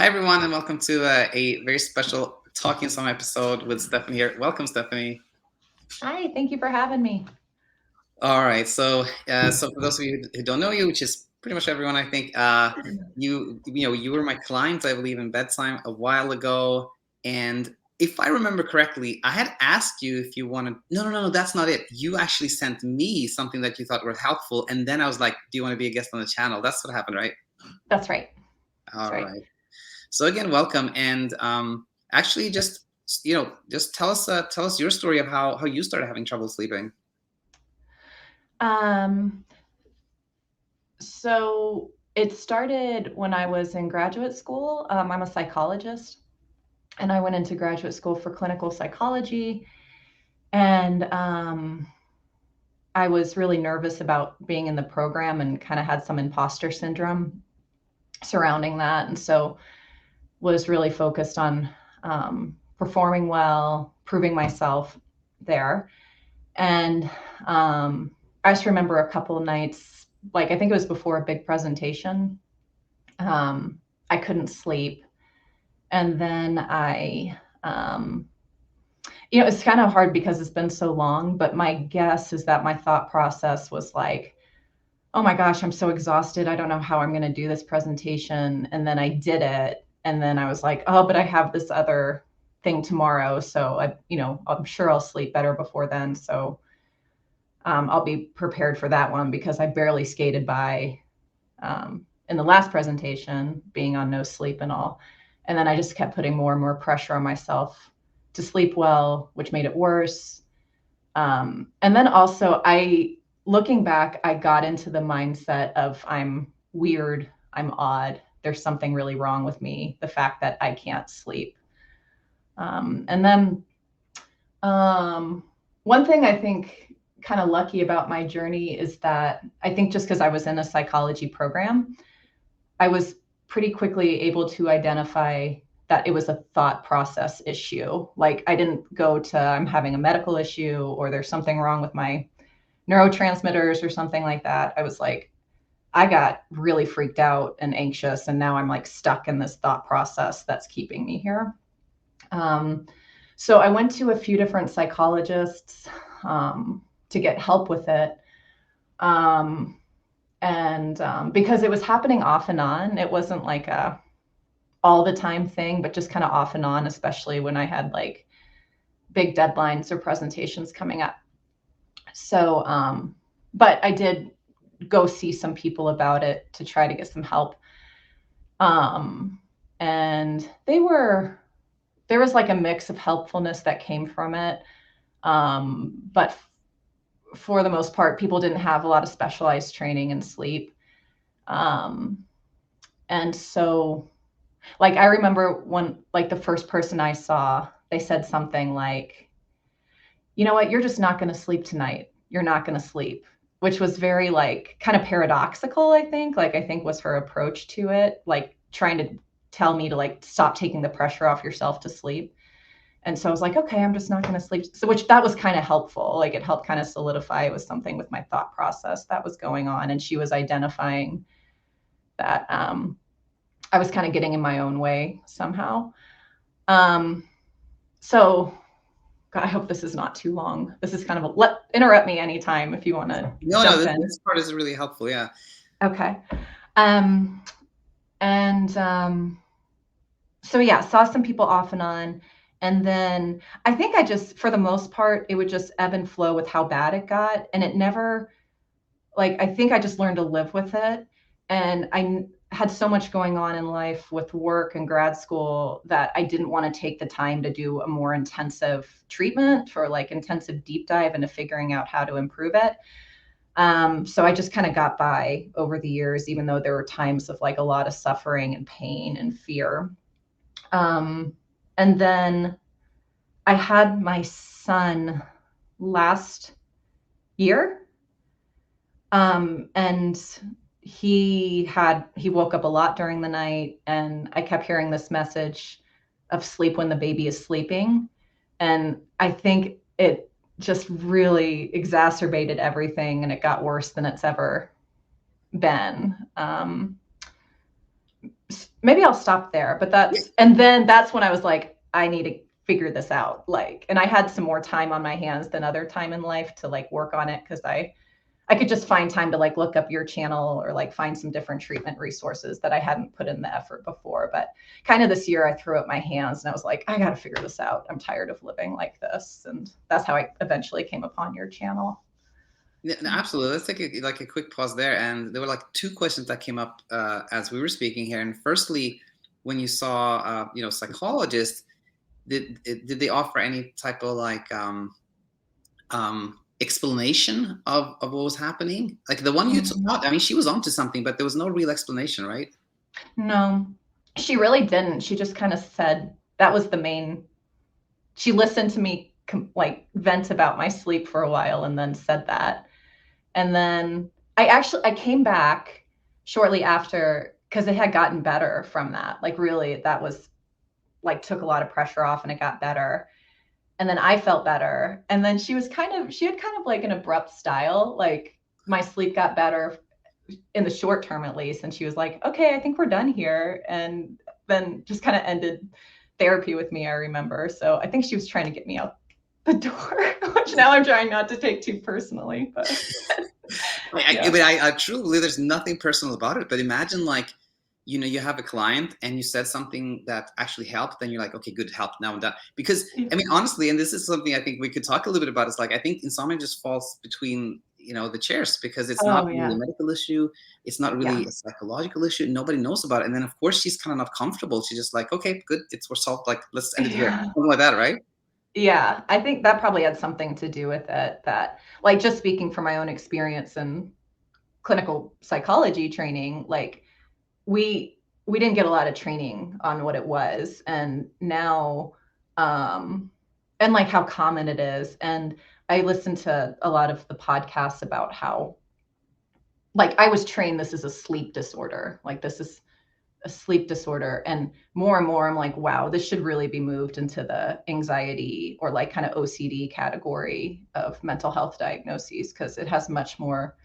Hi, everyone, and welcome to a very special Talking Some episode with Stephanie here. Welcome, Stephanie. Hi, thank you for having me. All right, so for those of you who don't know you, which is pretty much everyone, I think, you were my client, I believe, in Bedtime a while ago, and if I remember correctly, I had asked you if you wanted. No, that's not it. You actually sent me something that you thought were helpful, and then I was like, "Do you want to be a guest on the channel?" That's what happened, right? That's right. That's All right. right. So again, welcome, and actually, just tell us your story of how you started having trouble sleeping. Um, so it started when I was in graduate school. I'm a psychologist, and I went into graduate school for clinical psychology. And I was really nervous about being in the program and kind of had some imposter syndrome surrounding that. And so was really focused on performing well, proving myself there. And I just remember a couple of nights, like I think it was before a big presentation. I couldn't sleep. And then it's kind of hard because it's been so long, but my guess is that my thought process was like, oh my gosh, I'm so exhausted. I don't know how I'm going to do this presentation. And then I did it. And then I was like, oh, but I have this other thing tomorrow. So I'm sure I'll sleep better before then. So I'll be prepared for that one because I barely skated by in the last presentation, being on no sleep and all. And then I just kept putting more and more pressure on myself to sleep well, which made it worse. And then also, looking back, I got into the mindset of I'm weird, I'm odd, there's something really wrong with me, the fact that I can't sleep. And then one thing I think kind of lucky about my journey is that I think just because I was in a psychology program, I was pretty quickly able to identify that it was a thought process issue. Like I didn't go to I'm having a medical issue or there's something wrong with my neurotransmitters or something like that. I was like, I got really freaked out and anxious, and now I'm like stuck in this thought process that's keeping me here. Um, so I went to a few different psychologists to get help with it. Um, and because it was happening off and on, it wasn't like a all the time thing, but just kind of off and on, especially when I had like big deadlines or presentations coming up. So, but I did go see some people about it to try to get some help. Um, and there was like a mix of helpfulness that came from it. But for the most part, people didn't have a lot of specialized training in sleep. Um, and so, like, I remember when, like, the first person I saw, they said something like, you know what, you're just not going to sleep tonight. You're not going to sleep, which was very, like, kind of paradoxical, I think. Like, I think was her approach to it, like, trying to tell me to, like, stop taking the pressure off yourself to sleep. And so I was like, okay, I'm just not going to sleep. So, which that was kind of helpful. Like, it helped kind of solidify it was something with my thought process that was going on. And she was identifying that I was kind of getting in my own way somehow. Um, so God, I hope this is not too long. This is kind of interrupt me anytime if you want to No, jump in. this part is really helpful. Yeah. Okay. Um, and so yeah, saw some people off and on. And then I think I just, for the most part, it would just ebb and flow with how bad it got. And it never, like, I think I just learned to live with it. And I had so much going on in life with work and grad school that I didn't want to take the time to do a more intensive treatment or like intensive deep dive into figuring out how to improve it. So I just kind of got by over the years, even though there were times of like a lot of suffering and pain and fear. Um, and then I had my son last year. And he woke up a lot during the night, and I kept hearing this message of sleep when the baby is sleeping. And I think it just really exacerbated everything, and it got worse than it's ever been. maybe I'll stop there. But Yeah, and then that's when I was like, I need to figure this out. Like, and I had some more time on my hands than other time in life to like work on it, because I could just find time to like look up your channel or like find some different treatment resources that I hadn't put in the effort before. But kind of this year I threw up my hands and I was like, I got to figure this out. I'm tired of living like this. And that's how I eventually came upon your channel. yeah, no, absolutely. Let's take like a quick pause there. And there were like two questions that came up as we were speaking here. And firstly, when you saw, psychologists, did they offer any type of like explanation of what was happening? Like the one you took Mhm. out, I mean, she was onto something, but there was no real explanation, right? No, she really didn't. She just kind of said that was the main. She listened to me like vent about my sleep for a while and then said that. And then I came back shortly after because it had gotten better from that. Like really, that was like took a lot of pressure off and it got better. And then I felt better. And then she had kind of like an abrupt style. Like my sleep got better in the short term at least. And she was like, okay, I think we're done here. And then just kind of ended therapy with me, I remember. So I think she was trying to get me out the door, which now I'm trying not to take too personally. But yeah. I truly believe there's nothing personal about it. But imagine like, you have a client and you said something that actually helped, then you're like, okay, good, help, now I'm done. Because I mean, honestly, and this is something I think we could talk a little bit about. It's like I think insomnia just falls between the chairs because it's not Oh, really a yeah. medical issue, it's not really Yeah. a psychological issue. Nobody knows about it, and then of course she's kind of not comfortable. She's just like, okay, good, we're solved. Like let's end it here, Yeah. something like that, right? Yeah. I think that probably had something to do with it. That, like, just speaking from my own experience and clinical psychology training, like we we didn't get a lot of training on what it was, and now um and like how common it is. And I listened to a lot of the podcasts about how, like, I was trained this is a sleep disorder, like this is a sleep disorder. And more I'm like, wow, this should really be moved into the anxiety or like kind of OCD category of mental health diagnoses, because it has much more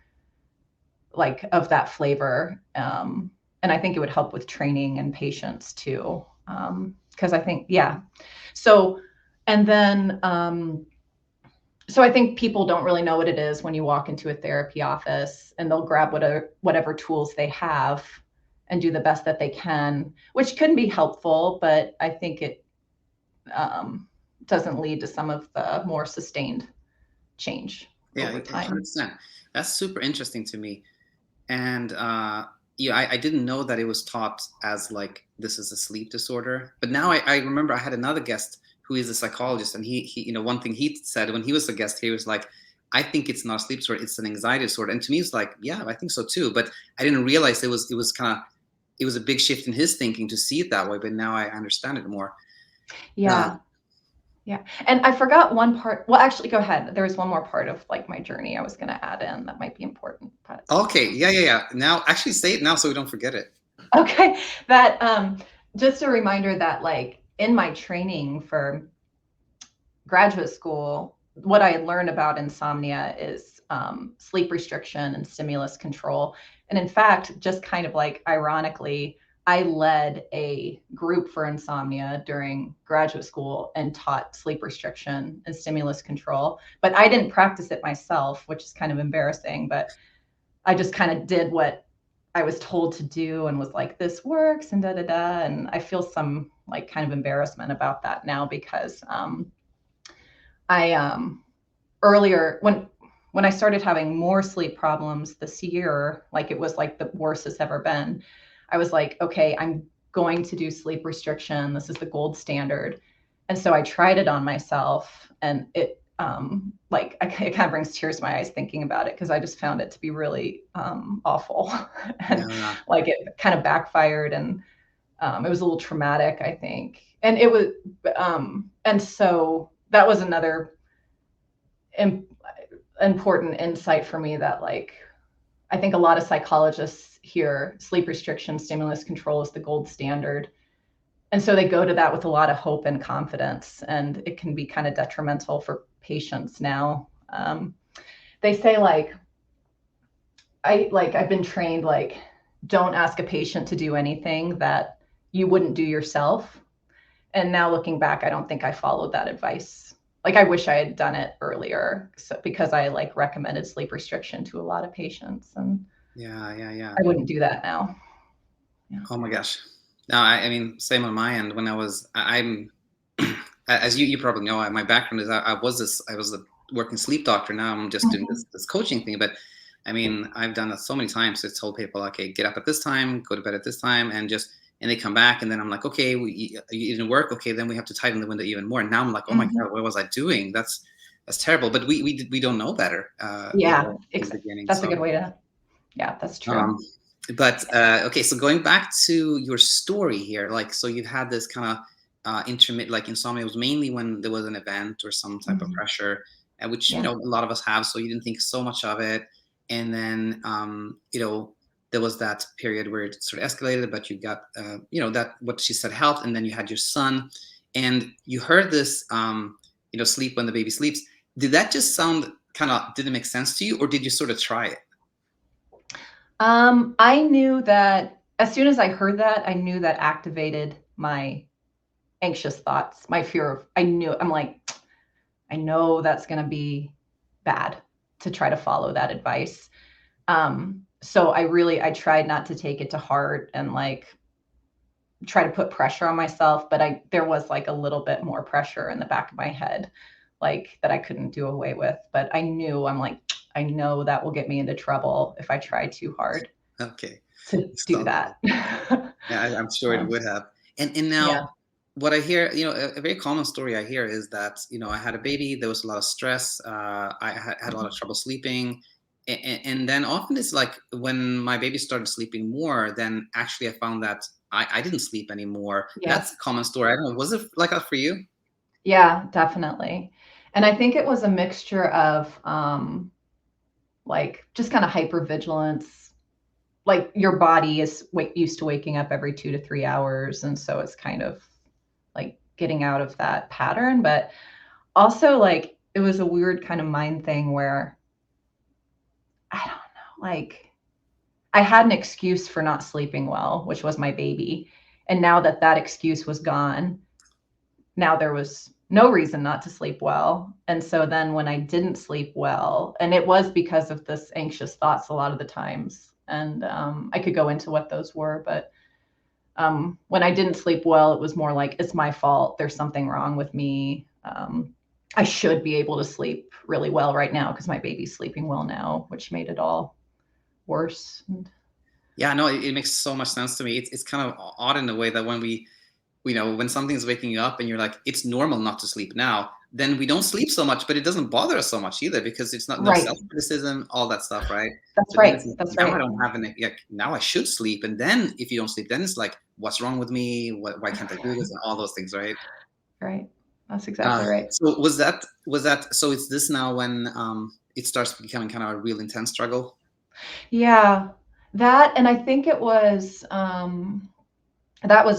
like of that flavor. And I think it would help with training and patients too. Because I think, yeah. So, and then, so I think people don't really know what it is when you walk into a therapy office, and they'll grab whatever tools they have and do the best that they can, which can be helpful, but I think it um, doesn't lead to some of the more sustained change Yeah, over time. 100%. That's super interesting to me. And yeah, I didn't know that it was taught as like this is a sleep disorder. But now I remember I had another guest who is a psychologist, and he one thing he said when he was a guest, he was like, I think it's not a sleep disorder, it's an anxiety disorder. And to me, it's like, yeah, I think so too. But I didn't realize it was kind of it was a big shift in his thinking to see it that way. But now I understand it more. Uh, Yeah. Yeah. And I forgot one part. Well, actually, go ahead. There was one more part of like my journey I was going to add in that might be important. But okay, yeah. Now actually say it now so we don't forget it. okay. That just a reminder that like in my training for graduate school, what I had learned about insomnia is sleep restriction and stimulus control. And in fact, just kind of like ironically, I led a group for insomnia during graduate school and taught sleep restriction and stimulus control. But I didn't practice it myself, which is kind of embarrassing. But I just kind of did what I was told to do and was like, this works and da da da. And I feel some like kind of embarrassment about that now, because I earlier when I started having more sleep problems this year, like it was like the worst it's ever been. I was like, okay, I'm going to do sleep restriction. This is the gold standard. And so I tried it on myself, and it like it kind of brings tears to my eyes thinking about it, because I just found it to be really awful. And Yeah, like it kind of backfired, and it was a little traumatic, I think. And it was and so that was another important insight for me, that like I think a lot of psychologists hear sleep restriction, stimulus control is the gold standard. And so they go to that with a lot of hope and confidence, and it can be kind of detrimental for patients now. They say I've been trained like, don't ask a patient to do anything that you wouldn't do yourself. And now looking back, I don't think I followed that advice. Like I wish I had done it earlier, because I like recommended sleep restriction to a lot of patients, and Yeah, yeah, yeah. I wouldn't do that now. Yeah. Oh my gosh. No, I mean, same on my end. When I'm, as you probably know, my background is I was a working sleep doctor. Now I'm just doing Mhm. this coaching thing. But I mean, I've done it so many times. To told people, okay, get up at this time, go to bed at this time, and they come back, and then I'm like, okay, you didn't work. Okay, then we have to tighten the window even more. And now I'm like, oh my Mhm. god, what was I doing? That's terrible. But we don't know better, Yeah, in the beginning. that's a So. good way to. Yeah, that's true. Um, but okay, so going back to your story here, like, so you've had this kind of intermittent, like insomnia was mainly when there was an event or some type of Mhm. pressure, which Yeah. a lot of us have. So you didn't think so much of it, and then there was that period where it sort of escalated, but you got that what she said helped, and then you had your son, and you heard this sleep when the baby sleeps. Did that just sound kind of didn't make sense to you, or did you sort of try it? I knew that as soon as I heard that, I knew that activated my anxious thoughts, my fear of, I'm like, I know that's going to be bad to try to follow that advice. So I tried not to take it to heart and like try to put pressure on myself, but there was like a little bit more pressure in the back of my head, like that I couldn't do away with. But I'm like, I know that will get me into trouble if I try too hard Okay. to do So, that. yeah, I'm sure it Um, would have. And now yeah. what I hear, a very common story I hear is that, I had a baby, there was a lot of stress, I had a lot of trouble sleeping. And then often it's like when my baby started sleeping more, then actually I found that I didn't sleep anymore. That's a Yes. common story. I don't know. Was it like that for you? Yeah, definitely. And I think it was a mixture of like just kind of hypervigilance. Like your body is used to waking up every 2 to 3 hours. And so it's kind of like getting out of that pattern. But also, like, it was a weird kind of mind thing where I don't know, like, I had an excuse for not sleeping well, which was my baby. And now that that excuse was gone, now there was no reason not to sleep well. And so then when I didn't sleep well, and it was because of this anxious thoughts a lot of the times, and I could go into what those were, but when I didn't sleep well, it was more like it's my fault. There's something wrong with me. I should be able to sleep really well right now because my baby's sleeping well now, which made it all worse. And Yeah, no, it makes so much sense to me. It's kind of odd in a way that when when something's waking you up and you're like, it's normal not to sleep now, then we don't sleep so much, but it doesn't bother us so much either because it's not no right, self-criticism, all that stuff, right? that's But then it's right, like, that's now I right, don't have any, like, now I should sleep. And then if you don't sleep, then it's like, what's wrong with me? Why can't I do this? And all those things, right? right. That's Uh, exactly right. so so it's this now when it starts becoming kind of a real intense struggle? Yeah, that, and I think that was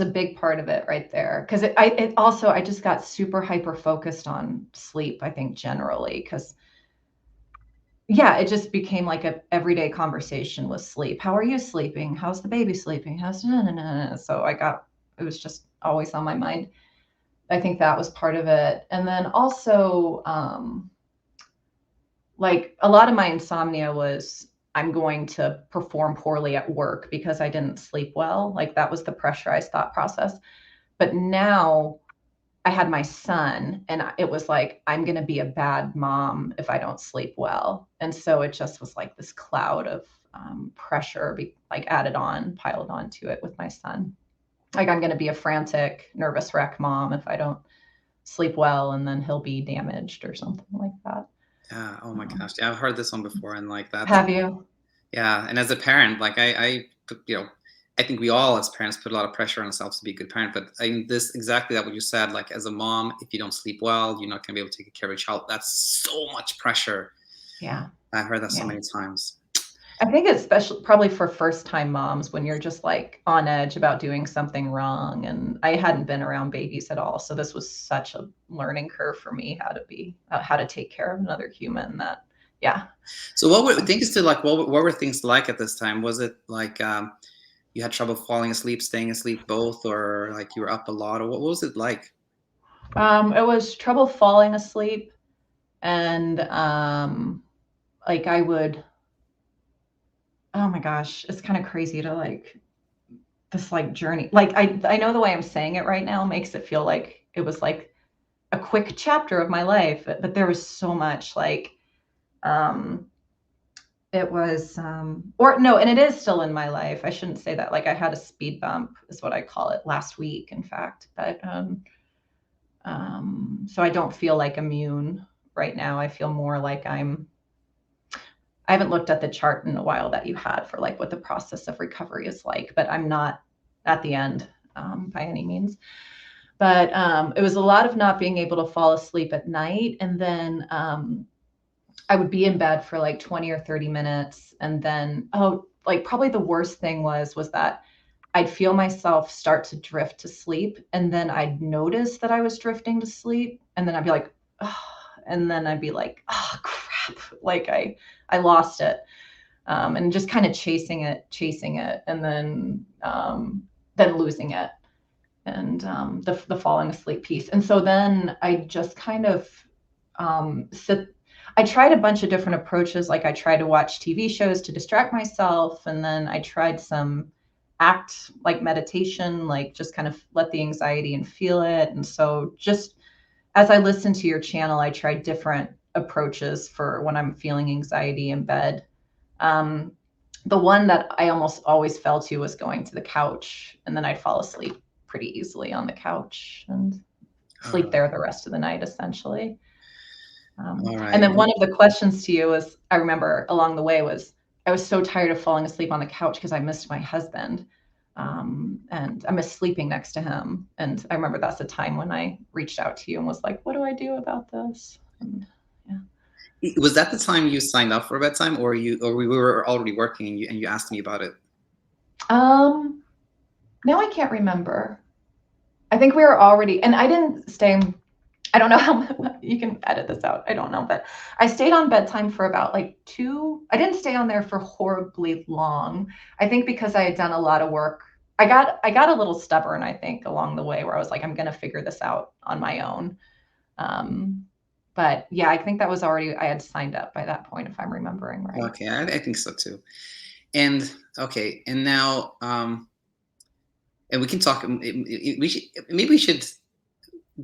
a big part of it right there. Because it also, I just got super hyper focused on sleep, I think generally, because yeah, it just became like a everyday conversation with sleep. How are you sleeping? How's the baby sleeping? How's no, no, no, no. So it was just always on my mind. I think that was part of it. And then also, like a lot of my insomnia was I'm going to perform poorly at work because I didn't sleep well. Like that was the pressurized thought process. But now I had my son, and it was like, I'm going to be a bad mom if I don't sleep well. And so it just was like this cloud of pressure, like piled onto it with my son. Like I'm going to be a frantic, nervous wreck mom if I don't sleep well, and then he'll be damaged or something like that. Yeah. Oh my Um, gosh. Yeah, I've heard this one before, and like that's have you? yeah. And as a parent, like I think we all as parents put a lot of pressure on ourselves to be a good parent. But I mean, this exactly that what you said. Like as a mom, if you don't sleep well, you're not going to be able to take care of your child. That's so much pressure. Yeah. I've heard that so Yeah. many times. I think it's special probably for first time moms when you're just like on edge about doing something wrong. And I hadn't been around babies at all. So this was such a learning curve for me, how to take care of another human that, yeah. So what were things to like? What were things like at this time? Was it like you had trouble falling asleep, staying asleep, both, or like you were up a lot, or what was it like? It was trouble falling asleep, and like I would, oh my gosh, it's kind of crazy to like this like journey. Like I know the way I'm saying it right now makes it feel like it was like a quick chapter of my life, but there was so much like um it was or no, and it is still in my life. I shouldn't say that. Like I had a speed bump is what I call it last week, in fact. But so I don't feel like immune right now. I feel more like I haven't looked at the chart in a while that you had for like what the process of recovery is like, but I'm not at the end by any means. But it was a lot of not being able to fall asleep at night. And then I would be in bed for like 20 or 30 minutes. And then, oh, like probably the worst thing was that I'd feel myself start to drift to sleep. And then I'd notice that I was drifting to sleep. And then I'd be like, oh, and then I'd be like, oh crap. Like I lost it. And just kind of chasing it, and then losing it, and the falling asleep piece. And so then I just kind of sit. I tried a bunch of different approaches. Like I tried to watch TV shows to distract myself, and then I tried some act like meditation, like just kind of let the anxiety and feel it. And so just as I listened to your channel, I tried different approaches for when I'm feeling anxiety in bed. Um, the one that I almost always fell to was going to the couch, and then I'd fall asleep pretty easily on the couch and sleep there the rest of the night, essentially. All And right. then one of the questions to you was, I remember along the way was, I was so tired of falling asleep on the couch because I missed my husband. And I miss sleeping next to him. And I remember that's the time when I reached out to you and was like, what do I do about this? And yeah. Was that the time you signed up for bedtime, or we were already working and you asked me about it? Um, Now I can't remember. I think we were already, and I didn't stay. I don't know how you can edit this out. I don't know, but I stayed on bedtime for about like I didn't stay on there for horribly long. I think because I had done a lot of work. I got a little stubborn, I think, along the way where I was like, I'm going to figure this out on my own. Um, but yeah, I think that was already, I had signed up by that point, if I'm remembering right. Okay, I think so too. And okay, and now and we can talk. We should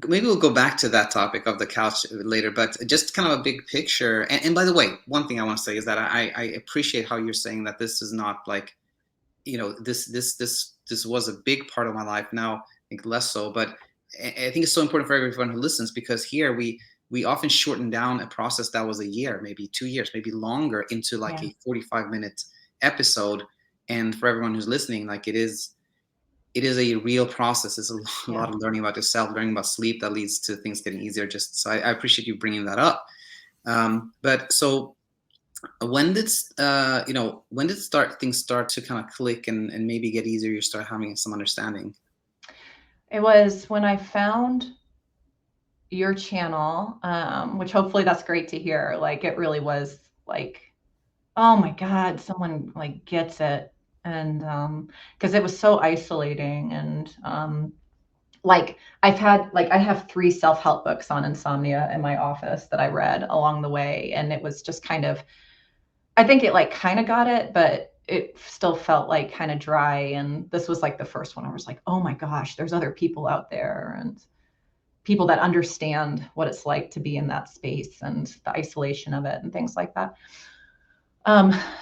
maybe we'll go back to that topic of the couch later. But just kind of a big picture. And by the way, one thing I want to say is that I appreciate how you're saying that this is not like, this was a big part of my life. Now I think less so, but I think it's so important for everyone who listens, because here we often shorten down a process that was a year, maybe 2 years, maybe longer, into like Yeah. a 45-minute episode. And for everyone who's listening, like it is a real process. It's a Yeah. lot of learning about yourself, learning about sleep that leads to things getting easier. Just so I appreciate you bringing that up. But so when did when did things start to kind of click and maybe get easier? You start having some understanding. It was when I found your channel, which hopefully that's great to hear. Like it really was like, oh my God, someone like gets it. And because it was so isolating. And like I have 3 self-help books on insomnia in my office that I read along the way. And it was just kind of, I think it like kind of got it, but it still felt like kind of dry. And this was like the first one I was like, oh my gosh, there's other people out there, and people that understand what it's like to be in that space and the isolation of it and things like that.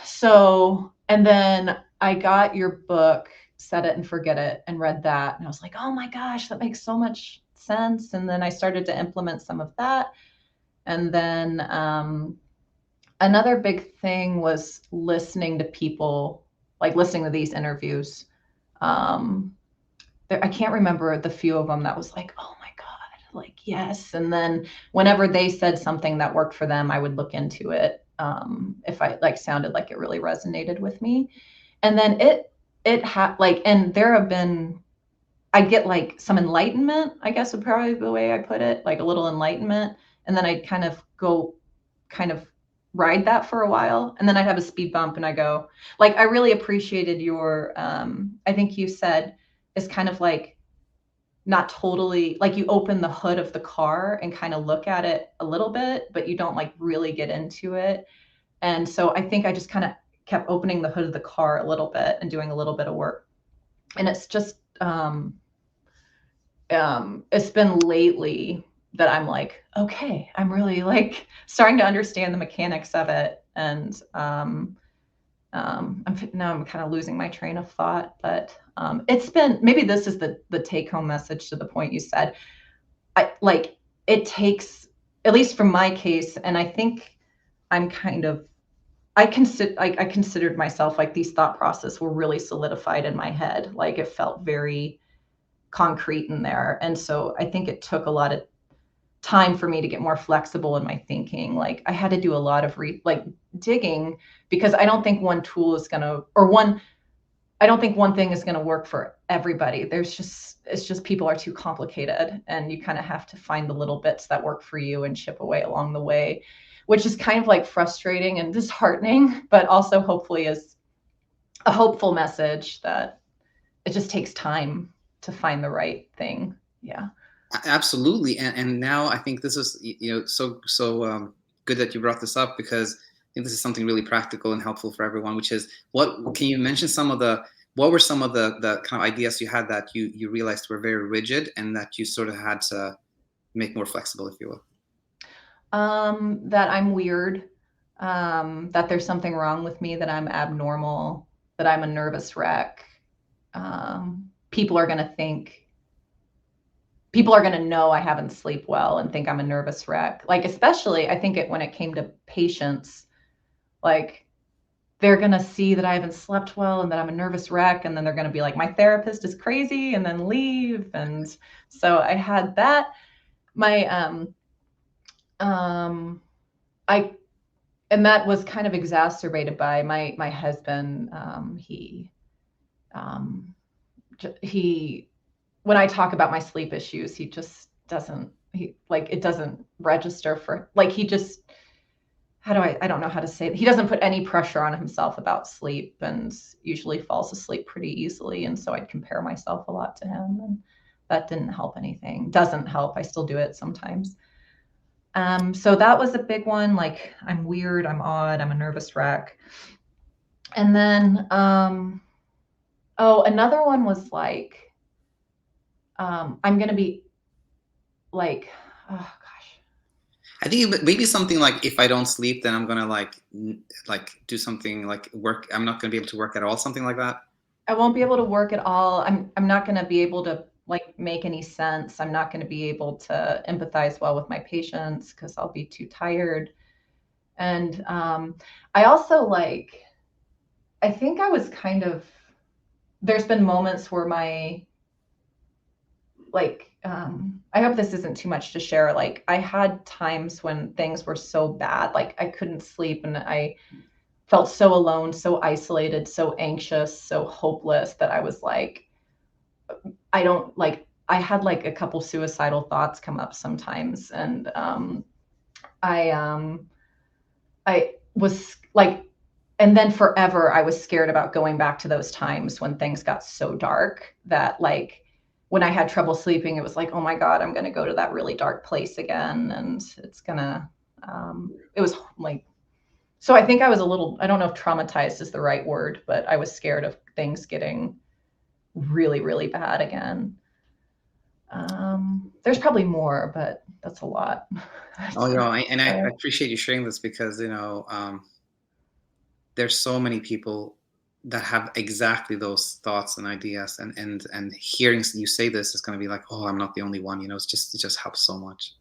So, and then I got your book, Set It and Forget It, and read that. And I was like, oh my gosh, that makes so much sense. And then I started to implement some of that. And then another big thing was listening to people, like listening to these interviews. Um, I can't remember the few of them that was like, oh my God, like, yes. And then whenever they said something that worked for them, I would look into it. If I like sounded like it really resonated with me. And then it had like, and there have been, I get like some enlightenment, I guess would probably be the way I put it, like a little enlightenment. And then I'd kind of go kind of ride that for a while, and then I'd have a speed bump and I go, like, I really appreciated your, I think you said, is kind of like not totally, like, you open the hood of the car and kind of look at it a little bit, but you don't like really get into it. And so I think I just kind of kept opening the hood of the car a little bit and doing a little bit of work. And it's just, it's been lately that I'm like, okay, I'm really like starting to understand the mechanics of it. And now I'm kind of losing my train of thought, but it's been, maybe this is the take home message to the point you said. I like, it takes, at least from my case, and I think I'm kind of, I considered myself like these thought processes were really solidified in my head. Like it felt very concrete in there. And so I think it took a lot of time for me to get more flexible in my thinking. Like I had to do a lot of like digging, because I don't think one tool is going to, or one, I don't think one thing is going to work for everybody. It's just people are too complicated, and you kind of have to find the little bits that work for you and chip away along the way, which is kind of like frustrating and disheartening, but also hopefully is a hopeful message that it just takes time to find the right thing. Yeah. Absolutely, and now I think this is, so good that you brought this up, because I think this is something really practical and helpful for everyone. Which is, what can you mention what were some of the kind of ideas you had that you realized were very rigid and that you sort of had to make more flexible, if you will? That I'm weird, that there's something wrong with me, that I'm abnormal, that I'm a nervous wreck. People are going to think, people are going to know I haven't slept well and think I'm a nervous wreck. Like, especially I think when it came to patients, like they're going to see that I haven't slept well and that I'm a nervous wreck. And then they're going to be like, my therapist is crazy, and then leave. And so I had that. My, I, and that was kind of exacerbated by my husband. Um, he, when I talk about my sleep issues, he just doesn't, it doesn't register for, like, he just, I don't know how to say it. He doesn't put any pressure on himself about sleep, and usually falls asleep pretty easily. And so I'd compare myself a lot to him, and that didn't help anything. Doesn't help. I still do it sometimes. So that was a big one. Like, I'm weird, I'm odd, I'm a nervous wreck. And then, another one was like, I'm going to be like, oh gosh. I think maybe something like, if I don't sleep, then I'm gonna like do something like work. I'm not gonna be able to work at all. Something like that. I won't be able to work at all. I'm not going to be able to like make any sense. I'm not going to be able to empathize well with my patients because I'll be too tired. And I also like, I think I was kind of, there's been moments where my, like, I hope this isn't too much to share. Like, I had times when things were so bad, like I couldn't sleep, and I felt so alone, so isolated, so anxious, so hopeless, that I was like, I don't like, I had like a couple suicidal thoughts come up sometimes. And I I was like, and then forever I was scared about going back to those times when things got so dark, that like when I had trouble sleeping, it was like, oh my God, I'm going to go to that really dark place again. And it's gonna, it was like, so I think I was a little, I don't know if traumatized is the right word, but I was scared of things getting really, really bad again. There's probably more, but that's a lot. Oh, and I appreciate you sharing this, because there's so many people that have exactly those thoughts and ideas, and hearing you say this is going to be like, oh, I'm not the only one. It just helps so much.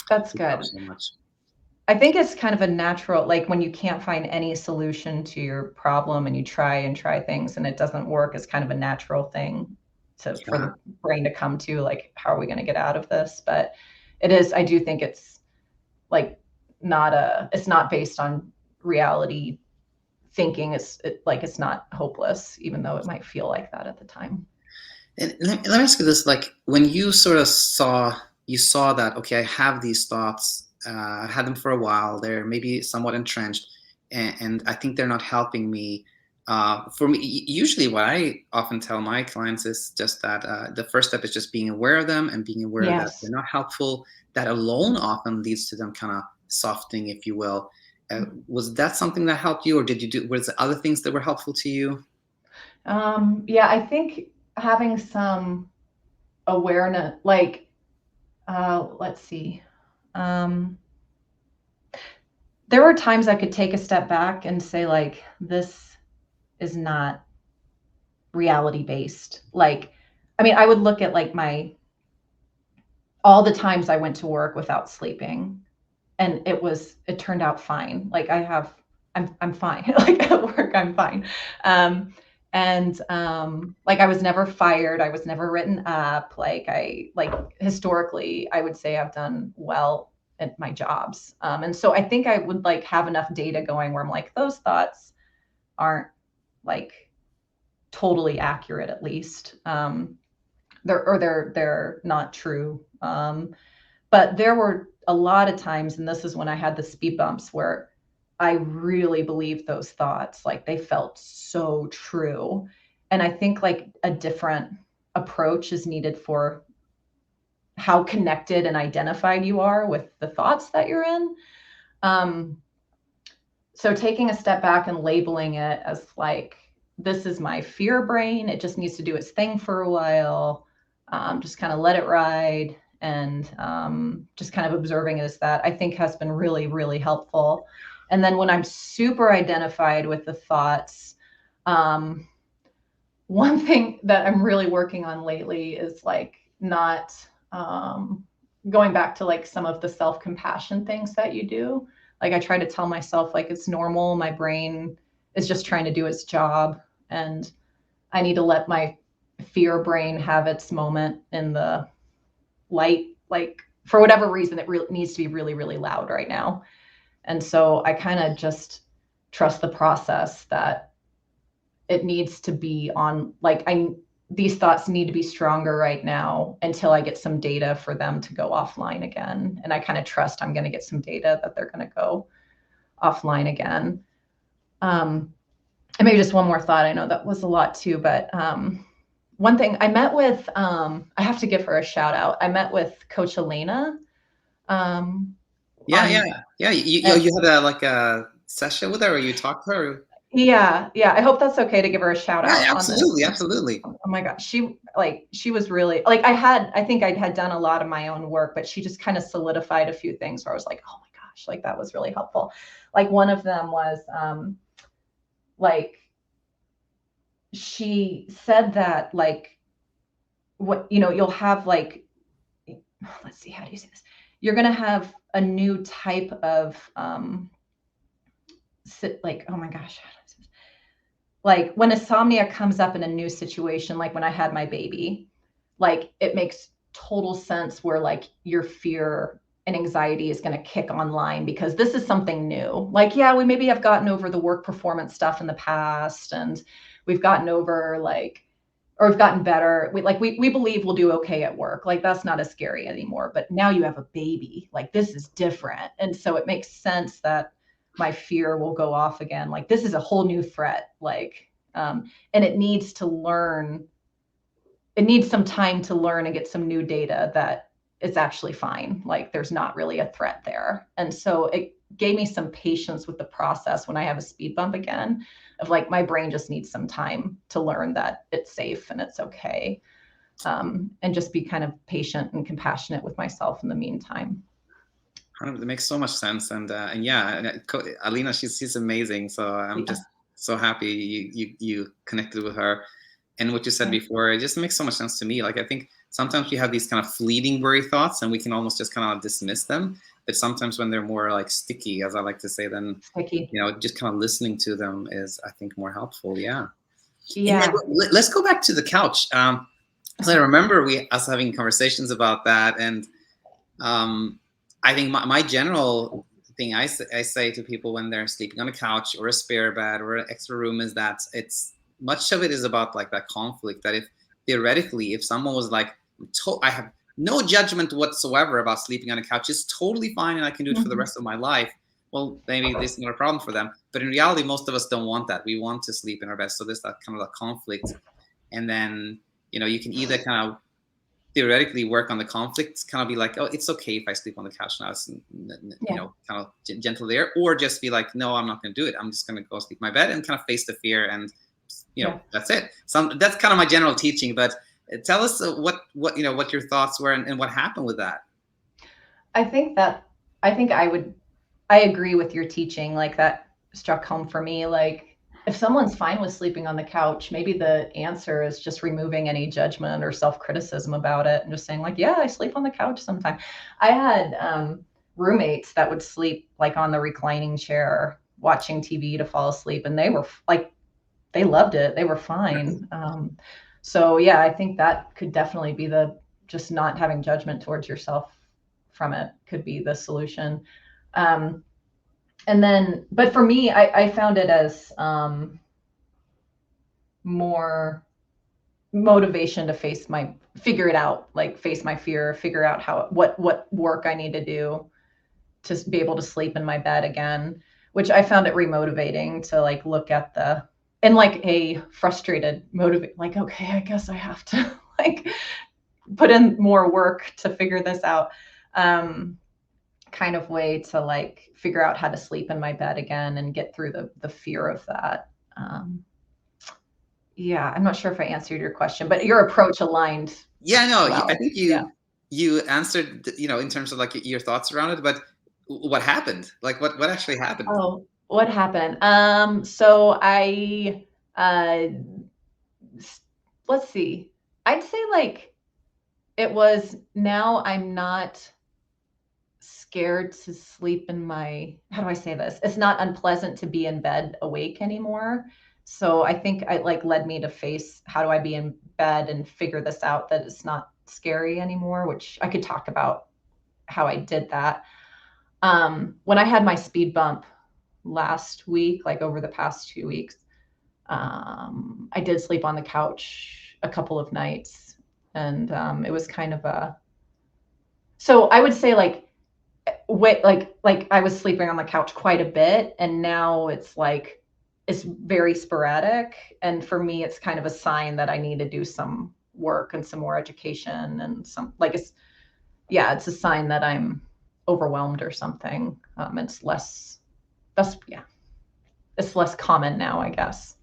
That's It good. helps so much. I think it's kind of a natural, like when you can't find any solution to your problem and you try and try things and it doesn't work, it's kind of a natural thing for Yeah. the brain to come to, like, how are we going to get out of this? But it is, I do think it's like it's not based on reality thinking. It's not hopeless, even though it might feel like that at the time. And let me ask you this: like, when you sort of saw that, okay, I have these thoughts, had them for a while. They're maybe somewhat entrenched, and I think they're not helping me. For me, usually what I often tell my clients is just that the first step is just being aware of them and being aware that they're Yes. not helpful. That alone often leads to them kind of softening, if you will. Was that something that helped you, or was there other things that were helpful to you? Yeah, I think having some awareness, like, let's see. Um, there were times I could take a step back and say, like, this is not reality based. Like, I mean, I would look at like all the times I went to work without sleeping, and it turned out fine. Like I'm fine. Like at work, I'm fine. Like I was never fired. I was never written up. Like historically, I would say I've done well at my jobs. And so I think I would like have enough data going where I'm like, those thoughts aren't like totally accurate, at least. They're not true. But there were a lot of times, and this is when I had the speed bumps, where I really believed those thoughts. Like they felt so true. And I think like a different approach is needed for how connected and identified you are with the thoughts that you're in. Um, so taking a step back and labeling it as like, this is my fear brain. It just needs to do its thing for a while. Just kind of let it ride, and just kind of observing it as that, I think has been really, really helpful. And then when I'm super identified with the thoughts, um, one thing that I'm really working on lately is like not going back to like some of the self-compassion things that you do. Like I try to tell myself like it's normal. My brain is just trying to do its job, and I need to let my fear brain have its moment in the light. Like for whatever reason, it really needs to be really, really loud right now. And so I kind of just trust the process that it needs to be on, like these thoughts need to be stronger right now until I get some data for them to go offline again. And I kind of trust I'm going to get some data that they're going to go offline again. And maybe just one more thought. I know that was a lot too, but one thing I met with, I have to give her a shout out. I met with Coach Elena. Um, Yeah, yeah, on yeah. and You had a session with her, or you talked to her? Yeah, yeah. I hope that's okay to give her a shout Yeah, out on this. absolutely, absolutely. Oh my gosh, she was really like I think I had done a lot of my own work, but she just kind of solidified a few things where I was like, oh my gosh, like that was really helpful. Like one of them was like she said that like what you'll have like, let's see, how do you say this? You're gonna have a new type of like, oh my gosh, like when insomnia comes up in a new situation, like when I had my baby, like it makes total sense where like your fear and anxiety is going to kick online because this is something new. Like, yeah, we maybe have gotten over the work performance stuff in the past, and we've gotten over like, or we've gotten better. We believe we'll do okay at work. Like that's not as scary anymore. But now you have a baby. Like this is different. And so it makes sense that my fear will go off again. Like this is a whole new threat. Like, and it needs to learn. It needs some time to learn and get some new data that it's actually fine. Like there's not really a threat there. And so it gave me some patience with the process when I have a speed bump again, of like my brain just needs some time to learn that it's safe and it's okay. And just be kind of patient and compassionate with myself in the meantime. That makes so much sense, and yeah, Alina, she's amazing. So I'm Yeah. just so happy you connected with her. And what you said Yeah. before, it just makes so much sense to me. Like I think sometimes we have these kind of fleeting worry thoughts, and we can almost just kind of dismiss them. But sometimes when they're more like sticky, as I like to say, then Sticky. just kind of listening to them is, I think, more helpful. Yeah. And then Yeah. let's go back to the couch. So I Okay. remember us having conversations about that, and I think my general thing I say to people when they're sleeping on a couch or a spare bed or an extra room is that it's much of it is about like that conflict. That if theoretically, if someone was like, I have no judgment whatsoever about sleeping on a couch. It's totally fine, and I can do it for the Mhm. rest of my life. Well, maybe this is not a problem for them, but in reality, most of us don't want that. We want to sleep in our bed. So there's that kind of a conflict, and then you can either kind of theoretically work on the conflict, kind of be like, oh, it's okay if I sleep on the couch now. It's Yeah. kind of gentle there, or just be like, no, I'm not going to do it. I'm just going to go sleep in my bed and kind of face the fear, and Yeah. that's it. So that's kind of my general teaching. But tell us what your thoughts were, and what happened with that. I think that I think I agree with your teaching. Like that struck home for me. Like if someone's fine with sleeping on the couch, maybe the answer is just removing any judgment or self-criticism about it and just saying like, yeah, I sleep on the couch sometimes. I had roommates that would sleep like on the reclining chair watching TV to fall asleep, and they were like, they loved it. They were fine. So yeah, I think that could definitely be the just not having judgment towards yourself from it could be the solution. Um, and then, but for me, I found it as more motivation to figure it out, like face my fear, figure out what work I need to do to be able to sleep in my bed again, which I found it remotivating to like look at and like a frustrated motivate, like, okay, I guess I have to like put in more work to figure this out. Um, Kind of way to like figure out how to sleep in my bed again and get through the fear of that. Yeah, I'm not sure if I answered your question, but your approach aligned Yeah, no, I well. think Yeah. you answered, in terms of like your thoughts around it. But what happened? Like, what actually happened? Oh, what happened? So uh, let's see. I'd say like it was now I'm not scared to sleep in my, how do I say this? It's not unpleasant to be in bed awake anymore. So I think it like led me to face how do I be in bed and figure this out that it's not scary anymore, which I could talk about how I did that. When I had my speed bump last week, like over the past 2 weeks, I did sleep on the couch a couple of nights, and it was kind of a. So I would say wait, like I was sleeping on the couch quite a bit, and now it's like it's very sporadic, and for me it's kind of a sign that I need to do some work and some more education and some like it's yeah, it's a sign that I'm overwhelmed or something. It's less that's yeah, it's less common now, I guess.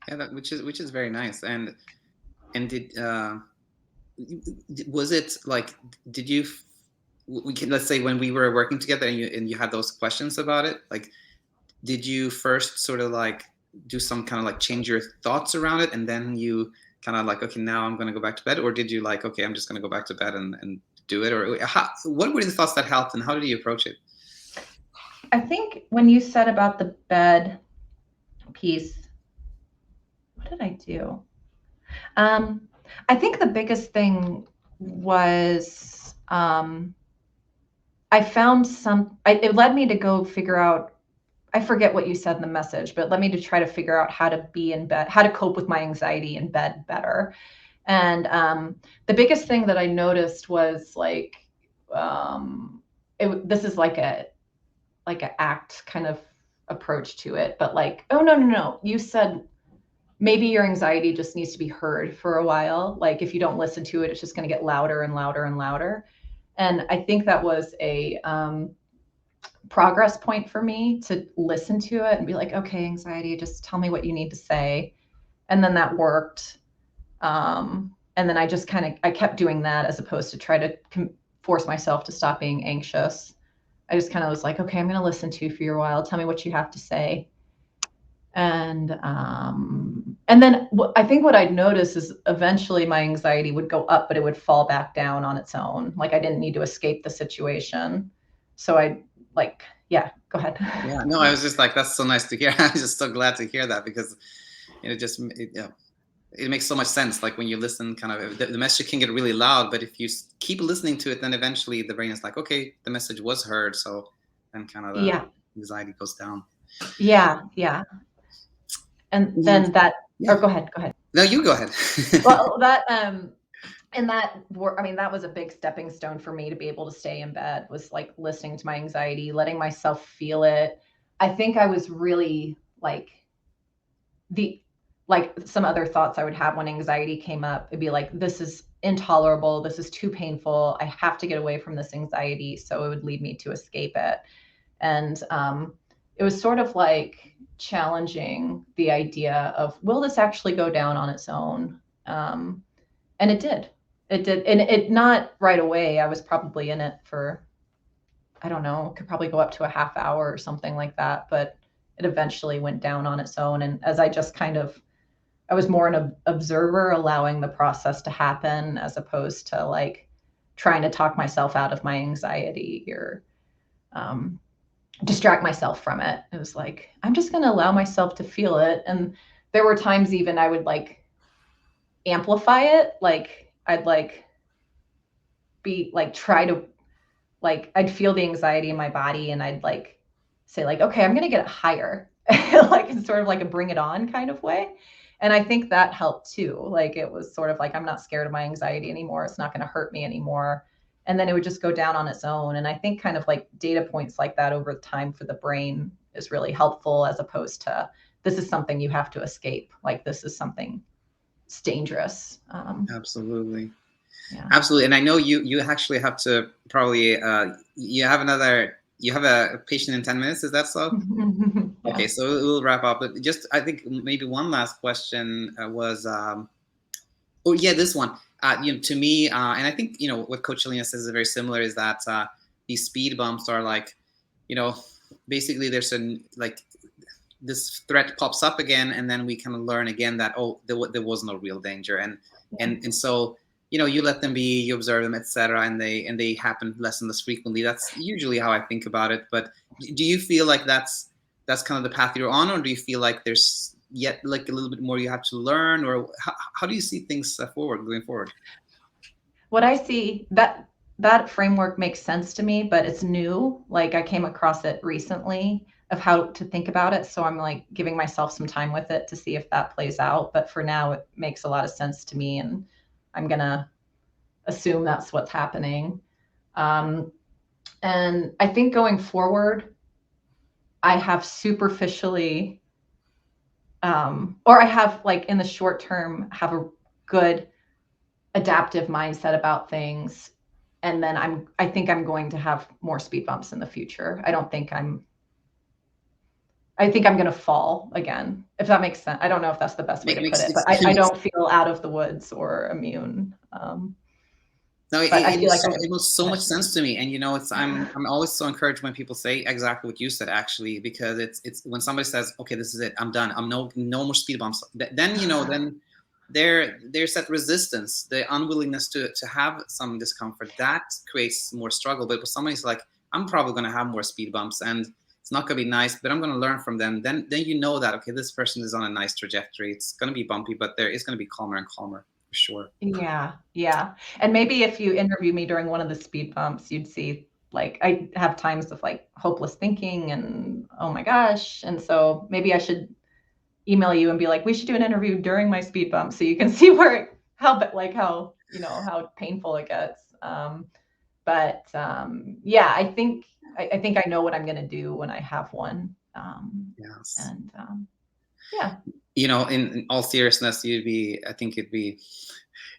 Yeah, which is very nice. And did was it like, did you we can, let's say, when we were working together, and you had those questions about it, like, did you first sort of like do some kind of like change your thoughts around it, and then you kind of like, okay, now I'm going to go back to bed? Or did you like, okay, I'm just going to go back to bed and do it? Or what were the thoughts that helped, and how did you approach it? I think when you said about the bed piece, what did I do? Um, I think the biggest thing was I found it led me to go figure out, I forget what you said in the message, but it led me to try to figure out how to be in bed, how to cope with my anxiety in bed better. And the biggest thing that I noticed was like, this is like a act kind of approach to it, but like, oh no, you said maybe your anxiety just needs to be heard for a while. Like if you don't listen to it, it's just going to get louder and louder and louder. And I think that was a progress point for me to listen to it and be like, okay, anxiety, just tell me what you need to say. And then that worked. And then I just I kept doing that as opposed to try to force myself to stop being anxious. I just kind of was like, okay, I'm going to listen to you for a while. Tell me what you have to say. And then I think what I'd notice is eventually my anxiety would go up, but it would fall back down on its own. Like I didn't need to escape the situation. So I like, yeah, go ahead. Yeah, no, I was just like, that's so nice to hear. I'm just so glad to hear that, because it makes so much sense. Like when you listen, kind of the message can get really loud, but if you keep listening to it, then eventually the brain is like, okay, the message was heard. So then kind of the Yeah, anxiety goes down. yeah. And And then that, or yeah, go ahead. no, you go ahead. Well, And I mean, that was a big stepping stone for me to be able to stay in bed, was like listening to my anxiety, letting myself feel it. I think I was really like the like some other thoughts I would have when anxiety came up, it'd be like, this is intolerable, this is too painful, I have to get away from this anxiety. So it would lead me to escape it. And it was sort of like challenging the idea of, will this actually go down on its own? And it did. It did. And it not right away. I was probably in it for, I don't know, could probably go up to a half hour or something like that. But it eventually went down on its own. And as I just kind of, I was more an observer, allowing the process to happen, as opposed to like trying to talk myself out of my anxiety or um, distract myself from it. It was like, I'm just going to allow myself to feel it. And there were times even I would like amplify it. Like I'd like be like, try to like, I'd feel the anxiety in my body and I'd like say like, okay, I'm going to get it higher. Like it's sort of like a bring it on kind of way. And I think that helped too. Like it was sort of like, I'm not scared of my anxiety anymore. It's not going to hurt me anymore. And then it would just go down on its own. And I think kind of like data points like that over time for the brain is really helpful, as opposed to, this is something you have to escape. Like this is something, it's dangerous. Absolutely. Yeah. Absolutely. And I know you actually have to probably you have a patient in 10 minutes, is that so? Yeah. Okay, so we'll wrap up. But just I think maybe one last question was oh yeah, this one. To me, and I think what Coach Alina says is very similar. Is that these speed bumps are like, you know, basically there's a like this threat pops up again, and then we kind of learn again that there was no real danger, and so you let them be, you observe them, etc., and they happen less and less frequently. That's usually how I think about it. But do you feel like that's kind of the path you're on, or do you feel like there's yet like a little bit more you have to learn, or how do you see things going forward? What I see, that framework makes sense to me, but it's new. Like I came across it recently of how to think about it. So I'm like giving myself some time with it to see if that plays out. But for now, it makes a lot of sense to me. And I'm going to assume that's what's happening. Um, and I think going forward, I have superficially, or I have like in the short term, have a good adaptive mindset about things. And then I think I'm going to have more speed bumps in the future. I think I'm going to fall again, if that makes sense. I don't know if that's the best way to put Makes it, but I makes don't feel out of the woods or immune. No, But I feel like it makes so much I'm sense to me, and I'm always so encouraged when people say exactly what you said, actually, because it's when somebody says, okay, this is it, I'm done, I'm no more speed bumps. Then then there's that resistance, the unwillingness to have some discomfort that creates more struggle. But when somebody's like, I'm probably going to have more speed bumps, and it's not going to be nice, but I'm going to learn from them. Then that okay, this person is on a nice trajectory. It's going to be bumpy, but it's going to be calmer and calmer for sure. Yeah, yeah. And maybe if you interview me during one of the speed bumps, you'd see like I have times of like hopeless thinking and oh my gosh. And so maybe I should email you and be like, we should do an interview during my speed bump so you can see how painful it gets. Yeah, I think I know what I'm going to do when I have one. Yes. And yeah, In all seriousness, I think it'd be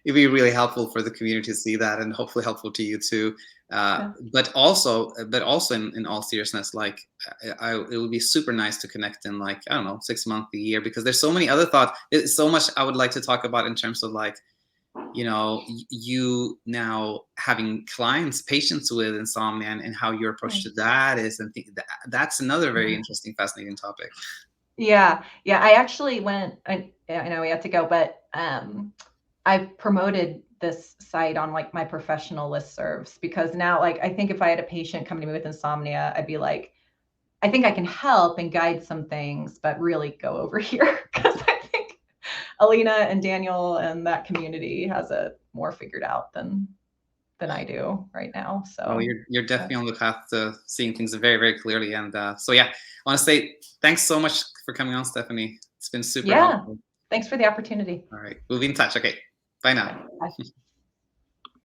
really helpful for the community to see that, and hopefully helpful to you too. yeah, But also in all seriousness, like it would be super nice to connect in, like, I don't know, 6 months, a year, because there's so many other thoughts. There's so much I would like to talk about in terms of like, you now having patients with insomnia, and how your approach to that is, and that's another very yeah. interesting, fascinating topic. Yeah, yeah. I actually I know we have to go, but I've promoted this site on like my professional listservs, because now, like, I think if I had a patient coming to me with insomnia, I'd be like, I think I can help and guide some things, but really go over here, because I think Alina and Daniel and that community has it more figured out than I do right now. Oh, So, you're definitely on the path to seeing things very, very clearly. And so, yeah, I want to say thanks so much for coming on, Stephanie. It's been super yeah, helpful. thanks for the opportunity. All right, we'll be in touch. Okay, bye now. Okay, bye.